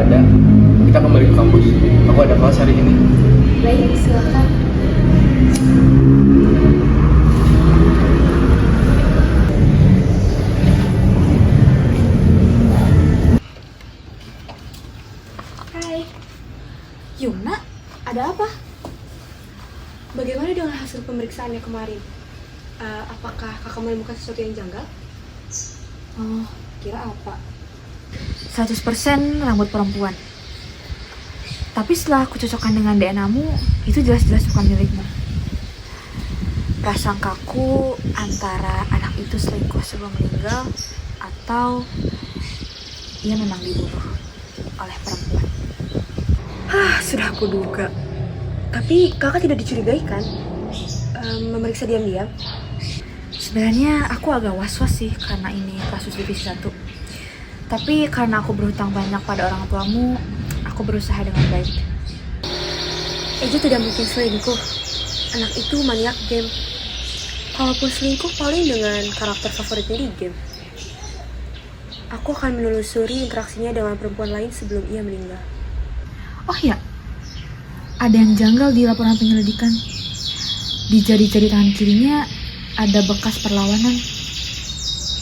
ada, kita kembali ke kampus. Aku ada kelas hari ini. Baik, silakan. Hai. Yuna, ada apa? Bagaimana dengan hasil pemeriksaannya kemarin? Apakah kakak menemukan sesuatu yang janggal? Oh, kira apa? 100% rambut perempuan. Tapi setelah aku cocokkan dengan DNA-mu, itu jelas-jelas bukan milikmu. Prasangkaku antara anak itu selingkuh sebelum meninggal atau ia memang dibunuh oleh perempuan. Sudah aku duga. Tapi kakak tidak dicurigai kan? Memeriksa diam-diam? Sebenarnya aku agak was-was sih karena ini kasus divisi 1. Tapi karena aku berhutang banyak pada orang tuamu, aku berusaha dengan baik. Eja tidak mungkin selingkuh. Anak itu maniak game. Kalaupun selingkuh paling dengan karakter favoritnya di game. Aku akan menelusuri interaksinya dengan perempuan lain sebelum ia meninggal. Oh ya, ada yang janggal di laporan penyelidikan. Di jari-jari tangan kirinya ada bekas perlawanan.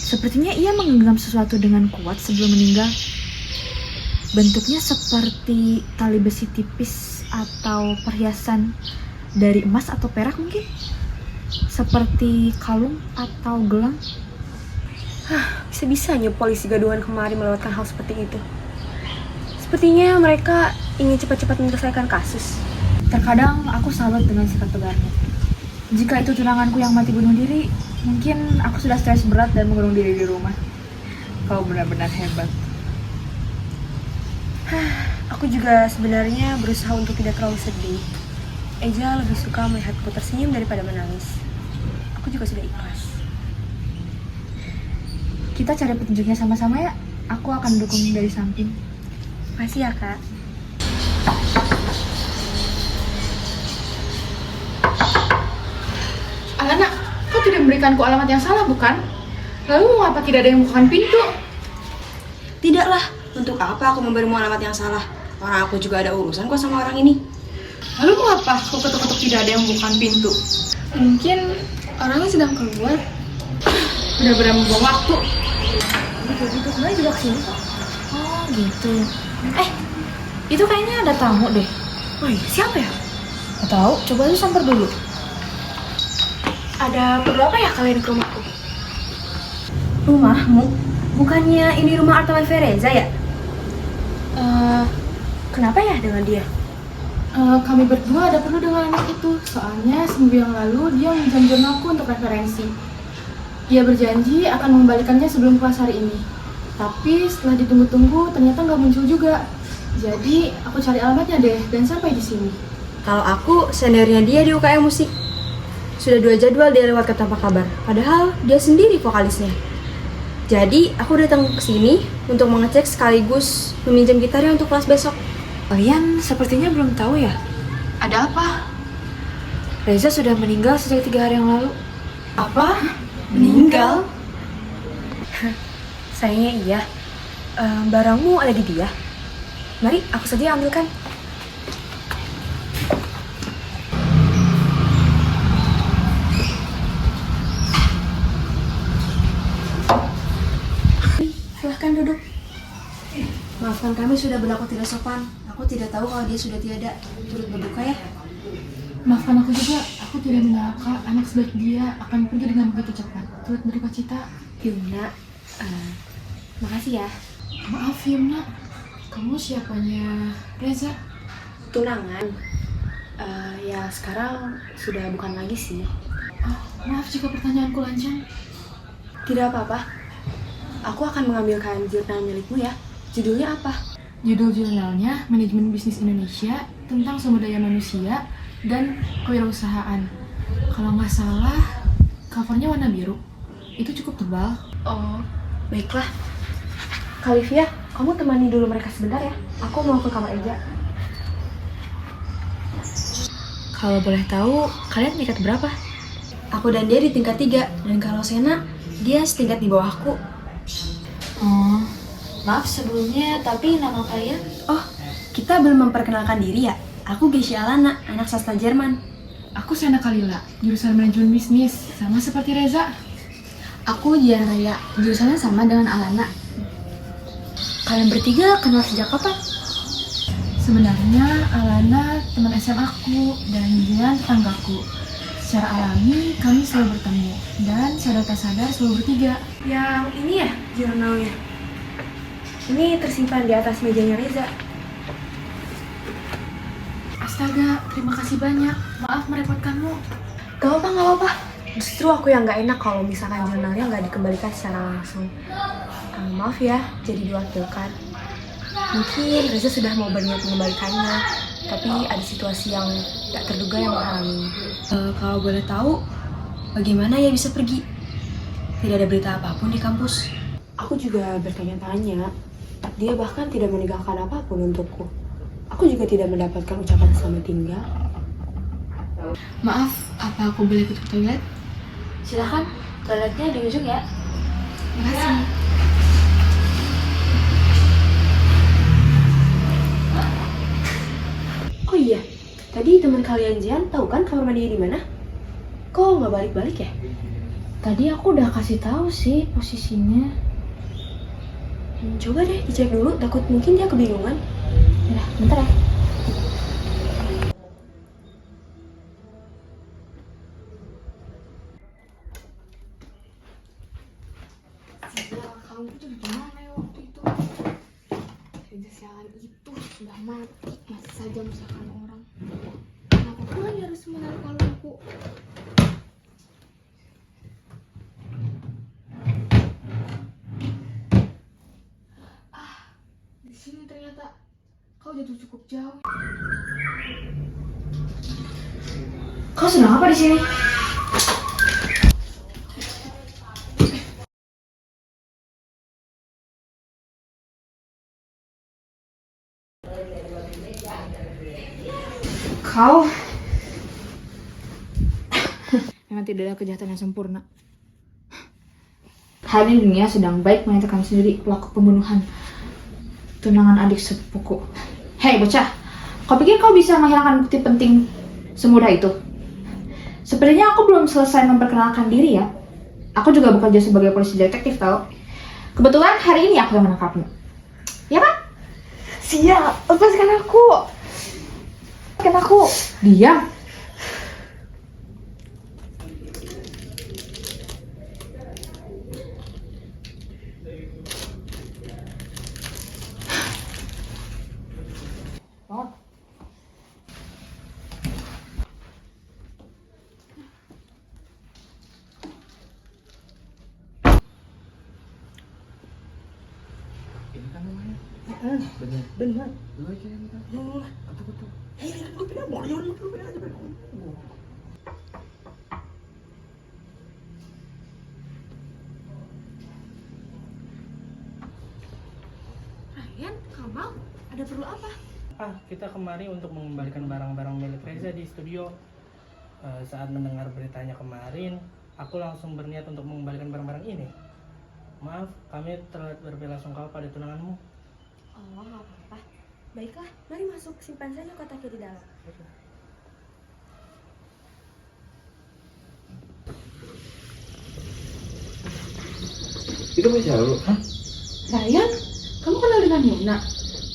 Sepertinya ia menggenggam sesuatu dengan kuat sebelum meninggal. Bentuknya seperti tali besi tipis atau perhiasan dari emas atau perak mungkin. Seperti kalung atau gelang. Bisa-bisanya polisi gaduhan kemarin melewatkan hal seperti itu. Sepertinya mereka ingin cepat-cepat menyelesaikan kasus. Terkadang aku salut dengan sikap tegarnya. Jika itu tunanganku yang mati bunuh diri, mungkin aku sudah stres berat dan mengurung diri di rumah. Kau benar-benar hebat. Aku juga sebenarnya berusaha untuk tidak terlalu sedih. Eja lebih suka melihatku tersenyum daripada menangis. Aku juga sudah ikhlas. Kita cari petunjuknya sama-sama ya. Aku akan dukung dari samping. Makasih ya, Kak. Alana, kau tidak memberikanku alamat yang salah, bukan? Lalu mengapa tidak ada yang membukakan pintu? Tidaklah, untuk apa aku memberimu alamat yang salah? Orang aku juga ada urusan kok sama orang ini. Lalu mengapa kau ketuk-ketuk tidak ada yang membukakan pintu? Mungkin orangnya sedang keluar. Benar-benar membuang waktu. Gitu, sebenarnya juga kesini kok. Oh gitu. Itu kayaknya ada tamu deh. Oh iya, siapa ya? Gak tahu, coba lu samper dulu. Ada perlu apa ya kalian ke rumahku? Rumahmu? Bukannya ini rumah Artaman Fereza ya? Kenapa ya dengan dia? Kami berdua ada perlu dengan anak itu. Soalnya seminggu yang lalu dia minjam jurnalku untuk referensi. Dia berjanji akan mengembalikannya sebelum kelas hari ini. Tapi setelah ditunggu-tunggu ternyata nggak muncul juga. Jadi aku cari alamatnya deh dan sampai di sini. Kalau aku seniornya dia di UKM musik. Sudah 2 jadwal dia lewat ke tanpa kabar. Padahal dia sendiri vokalisnya. Jadi aku datang ke sini untuk mengecek sekaligus meminjam gitarnya untuk kelas besok. Kalian sepertinya belum tahu ya. Ada apa? Reza sudah meninggal sejak 3 hari yang lalu. Apa? Meninggal? Sayangnya iya. Barangmu ada di dia. Mari, aku saja yang ambilkan. Silahkan duduk. Maafkan kami sudah berlaku tidak sopan. Aku tidak tahu kalau dia sudah tiada. Turut berduka ya. Maafkan aku juga, aku tidak menyangka anak sebaik dia akan pergi dengan begitu cepat. Turut berduka cita. Yuna, makasih ya. Maaf Yumna, kamu siapanya Reza? Tunangan. Ya sekarang sudah bukan lagi sih. Oh, maaf jika pertanyaanku lancang. Tidak apa-apa. Aku akan mengambilkan jurnal milikmu ya. Judulnya apa? Judul jurnalnya Manajemen Bisnis Indonesia tentang sumber daya manusia dan kewirausahaan. Kalau nggak salah, covernya warna biru. Itu cukup tebal. Oh, baiklah. Kalivia, kamu temani dulu mereka sebentar ya. Aku mau ke kamar Eja. Kalau boleh tahu, kalian tingkat berapa? Aku dan dia di tingkat 3. Dan kalau Sena, dia setingkat di bawahku. Oh, Maaf sebelumnya, tapi nama kalian? Oh, kita belum memperkenalkan diri ya? Aku Gesya Alana, anak sastra Jerman. Aku Sana Kalila, jurusan manajemen bisnis, sama seperti Reza. Aku Dian Raya, jurusannya sama dengan Alana. Kalian bertiga kenal sejak kapan? Sebenarnya Alana teman SMA aku dan Dian tetanggaku. Secara alami kami selalu bertemu dan sadar tak sadar selalu bertiga. Yang ini ya jurnalnya. Ini tersimpan di atas mejanya Reza. Astaga, terima kasih banyak. Maaf merepotkanmu. Gak apa-apa. Justru aku yang gak enak kalau misalkan jurnalnya gak dikembalikan secara langsung. Maaf ya, jadi diwakilkan. Mungkin Reza sudah mau berniat mengembalikannya, tapi ada situasi yang gak terduga yang menghalanginya. Kalau boleh tahu, bagaimana ia bisa pergi? Tidak ada berita apapun di kampus. Aku juga bertanya-tanya. Dia bahkan tidak meninggalkan apapun untukku. Aku juga tidak mendapatkan ucapan selamat tinggal. Maaf, apa aku boleh ikut ke toilet? Silahkan, toiletnya di ujung ya. Makasih. Oh iya, tadi teman kalian Jian tahu kan kamar mandinya di mana? Kok nggak balik-balik ya? Tadi aku udah kasih tahu sih posisinya. Coba deh dicek dulu, takut mungkin dia kebingungan. Ya, bentar ya. Kamu tuh gimana ya waktu itu? Reza sialan itu sudah mati, masih saja menyusahkan orang. Kenapa pula dia harus menarik kalungku? Di sini ternyata kau jatuh cukup jauh. Kau sedang apa di sini? Kau Memang tidak ada kejahatan yang sempurna. hari ini dunia sedang baik menyatakan sendiri pelaku pembunuhan tunangan adik sepupuku. Hei bocah, kau pikir kau bisa menghilangkan bukti penting semudah itu? Sepertinya aku belum selesai memperkenalkan diri ya. Aku juga bekerja sebagai polisi detektif tau. Kebetulan hari ini aku yang menangkapmu. Ya kan? Siap, lepaskan aku. Lepaskan aku. Diam. Ini kan namanya. Benar. Lu aja yang minta. Betul. Lu pindah mau, lu pindah aja. Ryan, Kamal, ada perlu apa? Kita kemari untuk mengembalikan barang-barang milik Reza di studio. Saat mendengar beritanya kemarin, aku langsung berniat untuk mengembalikan barang-barang ini. Maaf, kami terlihat berbelasungkawa pada tunanganmu. Oh, nggak apa-apa. Baiklah, mari masuk. Simpan saja kotaknya di dalam. Itu bisa lu. Ryan, kamu kenal dengan Yuna?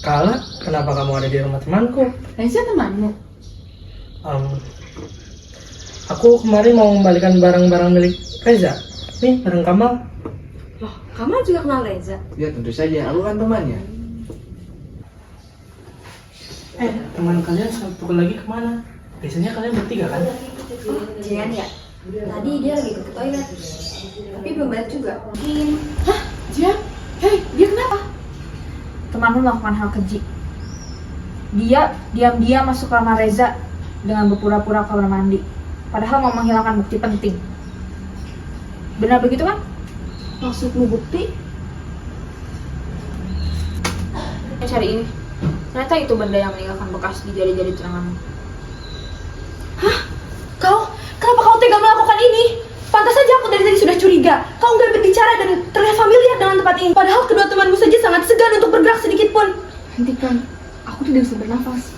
Kala, kenapa kamu ada di rumah temanku? Reza temanmu. Aku kemarin mau mengembalikan barang-barang milik Reza. Nih, barang Kamal. Loh, Kamal juga kenal Reza? Ya tentu saja, aku kan temannya. Teman kalian satu lagi kemana? Biasanya kalian bertiga kan? Jian ya? Tadi dia lagi ke toilet. Tapi belum balik juga. Mungkin Jian, hei, dia kenapa? Temanmu melakukan hal keji. Dia diam-diam masuk ke kamar Reza dengan berpura-pura kamar mandi. Padahal mau menghilangkan bukti penting. Benar begitu kan? Maksudmu bukti? Cari ini. Ternyata itu benda yang meninggalkan bekas di jari-jari tunanganmu. Kenapa kau tega melakukan ini? Pantas saja aku dari tadi sudah curiga. Kau nggak berbicara dan terlihat familiar dengan tempat ini. Padahal kedua temanmu saja sangat segan untuk bergerak sedikit pun. Hentikan, aku tidak bisa bernafas.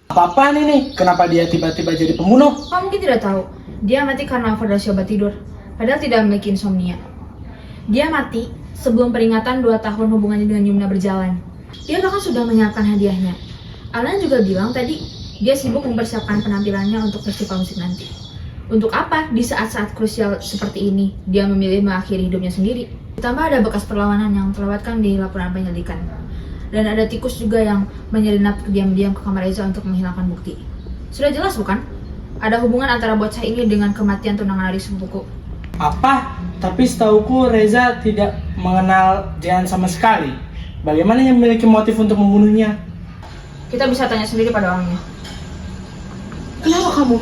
Apa-apaan ini? Kenapa dia tiba-tiba jadi pembunuh? Kau mungkin tidak tahu, dia mati karena overdose obat tidur, padahal tidak memiliki insomnia. Dia mati sebelum peringatan 2 tahun hubungannya dengan Yumna berjalan. Dia bahkan sudah menyiapkan hadiahnya. Alan juga bilang tadi, dia sibuk mempersiapkan penampilannya untuk festival musik nanti. Untuk apa di saat-saat krusial seperti ini, dia memilih mengakhiri hidupnya sendiri? Ditambah ada bekas perlawanan yang terlewatkan di laporan penyelidikan. Dan ada tikus juga yang menyelinap diam-diam ke kamar Reza untuk menghilangkan bukti. Sudah jelas bukan? Ada hubungan antara bocah ini dengan kematian tunangan adik sepupuku. Apa? Tapi setauku Reza tidak mengenal Jehan sama sekali. Bagaimana yang memiliki motif untuk membunuhnya? Kita bisa tanya sendiri pada orangnya. Kenapa kamu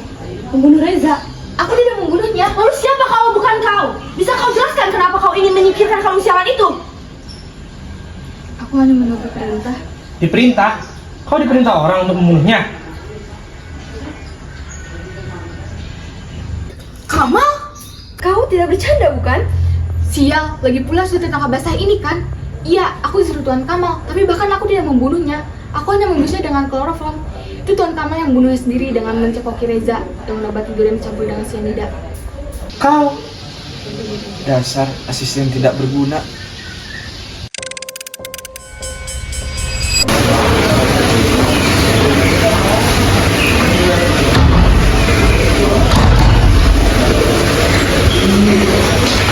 membunuh Reza? Aku tidak membunuhnya. Lalu siapa kau bukan kau? Bisa kau jelaskan kenapa kau ingin menyingkirkan kalung sialan itu? Aku hanya menunggu perintah. Diperintah? Kau diperintah orang untuk membunuhnya? Kamal? Kau tidak bercanda bukan? Sial, lagi pula sudah tangkap basah ini kan? Iya, aku disuruh Tuan Kamal, tapi bahkan aku tidak membunuhnya. Aku hanya membusnya dengan kloroform. Itu Tuan Kamal yang membunuhnya sendiri dengan mencekoki Reza dengan obat tidur yang dicampur dengan cyanida. Kau dasar asisten tidak berguna.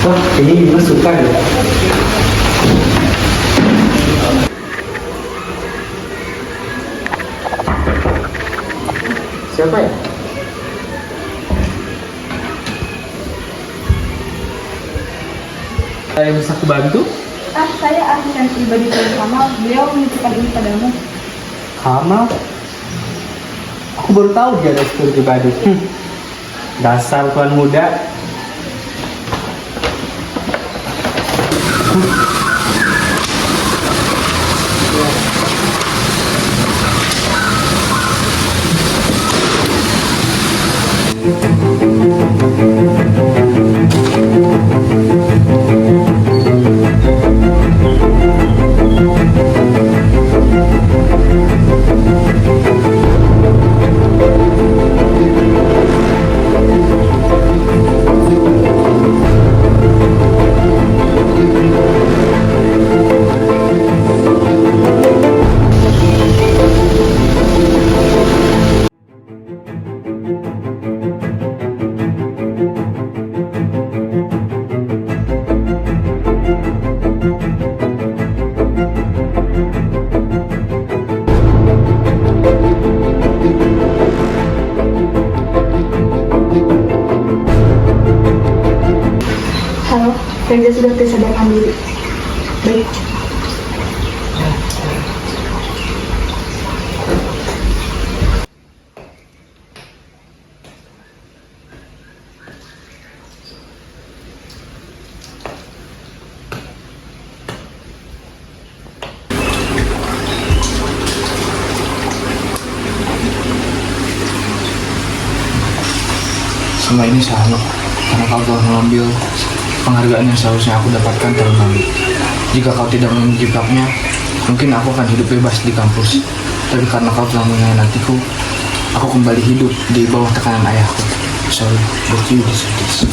Wah, ini gue suka ya. Siapa ya? Saya bisa aku bantu? Saya asisten pribadi Tuan Kamal. Beliau menitipkan ini padamu. Kamal? Aku baru tahu dia ada asisten pribadi. Dasar tuan muda. Halo, Reza sudah tersadarkan diri. Baik. Semua ini salah lo, karena kau telah mengambil penghargaan yang seharusnya aku dapatkan tahun lalu. Jika kau tidak menjebaknya, mungkin aku akan hidup bebas di kampus. Tapi karena kau telah mengkhianatiku, aku kembali hidup di bawah tekanan ayahku. Sorry, but you deserve this.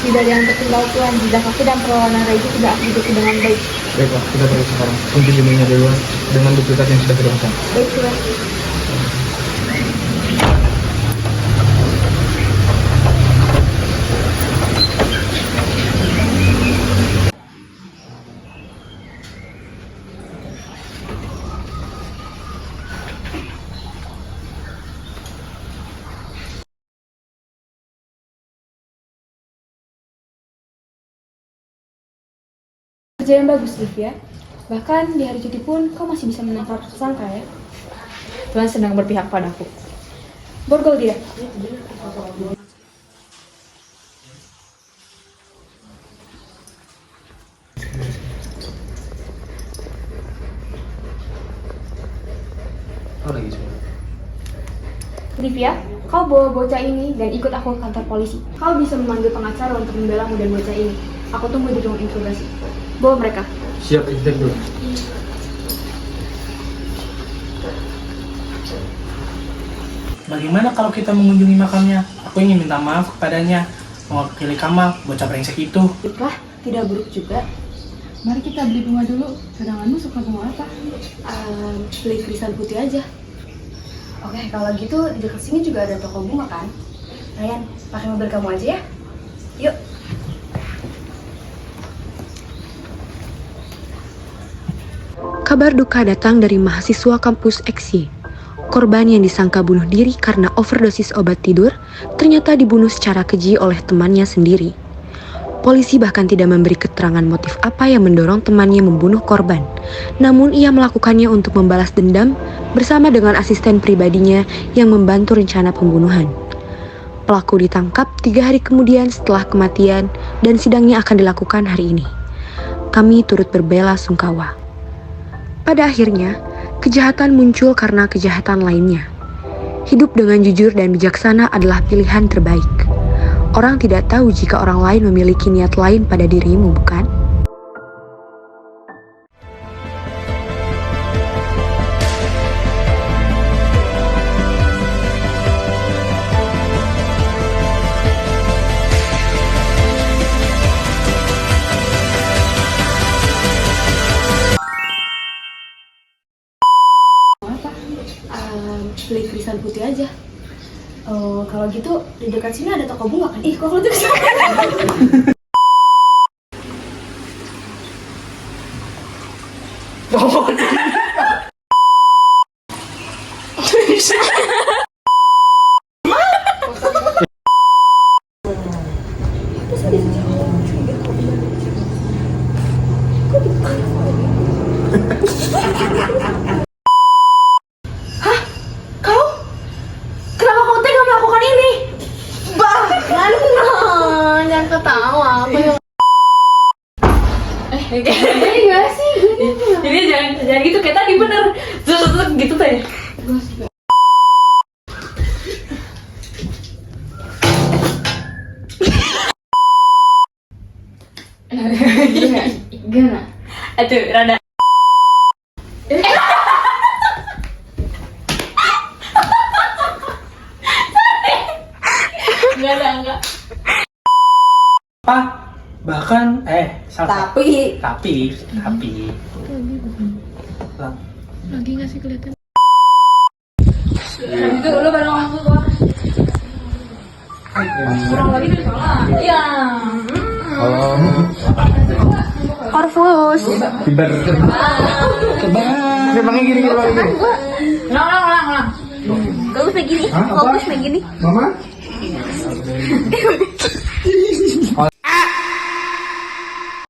Tidak ada yang tertinggal Tuan, jejak kaki dan perlawanan Reja tidak aku ikuti dengan baik. Baiklah, kita pergi sekarang. Kunci dindingnya di luar dengan duplikat yang sudah kita pesan. Baik Tuan. Kerja yang bagus, Livia. Bahkan di hari cuti pun kau masih bisa menangkap tersangka ya. Tuan sedang berpihak padaku. Borgol dia. Oh, lagi semua. Livia, kau bawa bocah ini dan ikut aku ke kantor polisi. Kau bisa memanggil pengacara untuk membelamu dan bocah ini. Aku tunggu di ruang interogasi. Bawa mereka. Siap, Inspektur. Bagaimana kalau kita mengunjungi makamnya? Aku ingin minta maaf kepadanya. Mewakili Kamal, bocah brengsek itu. Baiklah, tidak buruk juga. Mari kita beli bunga dulu. Cadanganmu suka bunga apa? Beli krisan putih aja. Oke, kalau gitu di dekat sini juga ada toko bunga kan? Ryan, pakai mobil kamu aja ya. Yuk. Kabar duka datang dari mahasiswa kampus XY. Korban yang disangka bunuh diri karena overdosis obat tidur ternyata dibunuh secara keji oleh temannya sendiri. Polisi bahkan tidak memberi keterangan motif apa yang mendorong temannya membunuh korban. Namun ia melakukannya untuk membalas dendam bersama dengan asisten pribadinya yang membantu rencana pembunuhan. Pelaku ditangkap 3 hari kemudian setelah kematian dan sidangnya akan dilakukan hari ini. Kami turut berbela sungkawa. Pada akhirnya, kejahatan muncul karena kejahatan lainnya. Hidup dengan jujur dan bijaksana adalah pilihan terbaik. Orang tidak tahu jika orang lain memiliki niat lain pada dirimu, bukan? Beli krisan putih aja. Kalau gitu di dekat sini ada toko bunga kan? Ih, kok kalau itu kenapa kau tega melakukan ini? Jangan ketawa. Enggak sih. Jadi jangan gitu kayak tadi bener. Terus gitu tadi. Gimana? Aduh, rada. Enggak. Apa? Bahkan, salah. Tapi Lah, Lagi nggak sih kelihatan? Itu lu baru masuk kok. Kurang lagi dari salah. Iya. Corvus. Bibar. Memangnya gini lagi. Ulang. Bagus begini. Fokus begini. Mama?